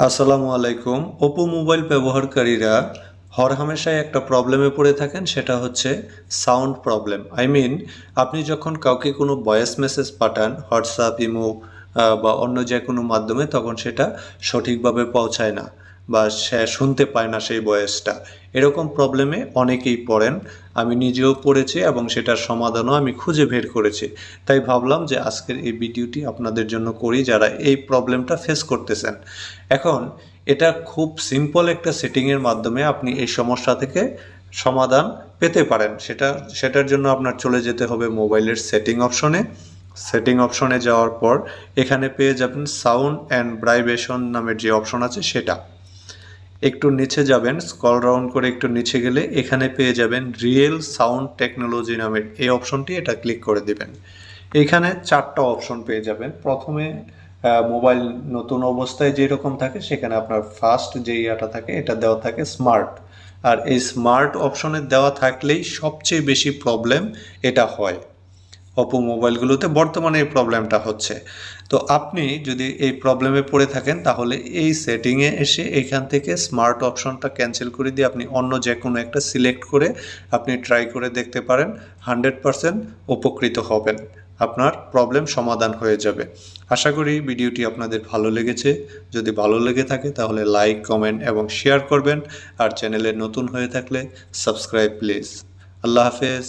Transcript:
আসসালামু আলাইকুম। Oppo mobile ব্যবহারকারীরা হরহামেশাই একটা প্রবলেমে পড়ে থাকেন, সেটা হচ্ছে সাউন্ড প্রবলেম। আপনি যখন কাউকে কোনো ভয়েস মেসেজ পাঠান হোয়াটসঅ্যাপ, ইমো বা অন্য যে কোনো মাধ্যমে, তখন সেটা সঠিকভাবে পৌঁছায় না বা সে শুনতে পায় না সেই ভয়েসটা। এরকম প্রবলেমে অনেকেই পড়েন। আমি নিজেও পড়েছি এবং সেটার সমাধানও আমি খুঁজে বের করেছি। তাই ভাবলাম যে আজকের এই ভিডিওটি আপনাদের জন্য করি, যারা এই প্রবলেমটা ফেস করতেছেন। এখন এটা খুব সিম্পল একটা সেটিংয়ের মাধ্যমে আপনি এই সমস্যা থেকে সমাধান পেতে পারেন। সেটার জন্য আপনার চলে যেতে হবে মোবাইলের সেটিং অপশনে যাওয়ার পর এখানে পেয়ে যাবেন সাউন্ড অ্যান্ড ভাইব্রেশন নামের যে অপশন আছে সেটা। একটু নিচে যাবেন, স্ক্রল ডাউন করে একটু নিচে গেলে এখানে পেয়ে যাবেন রিয়েল সাউন্ড টেকনোলজি নামের এই অপশনটি, এটা ক্লিক করে দিবেন। এখানে 4টা অপশন পেয়ে যাবেন। প্রথমে মোবাইল নতুন অবস্থায় যেরকম থাকে সেখানে আপনার ফার্স্ট যে ইয়াটা থাকে এটা দেওয়া থাকে স্মার্ট। আর এই স্মার্ট অপশনে দেওয়া থাকলেই সবচেয়ে বেশি প্রবলেম এটা হয়। অপো মোবাইলগুলোতে বর্তমানে এই প্রবলেমটা হচ্ছে। তো আপনি যদি এই প্রবলেমে পড়ে থাকেন তাহলে এই সেটিংয়ে এসে এখান থেকে স্মার্ট অপশনটা ক্যান্সেল করে দিয়ে আপনি অন্য যে কোনো একটা সিলেক্ট করে আপনি ট্রাই করে দেখতে পারেন। 100% উপকৃত হবেন, আপনার প্রবলেম সমাধান হয়ে যাবে। আশা করি ভিডিওটি আপনাদের ভালো লেগেছে। যদি ভালো লেগে থাকে তাহলে লাইক, কমেন্ট এবং শেয়ার করবেন। আর চ্যানেলে নতুন হয়ে থাকলে সাবস্ক্রাইব প্লিজ। আল্লাহ হাফেজ।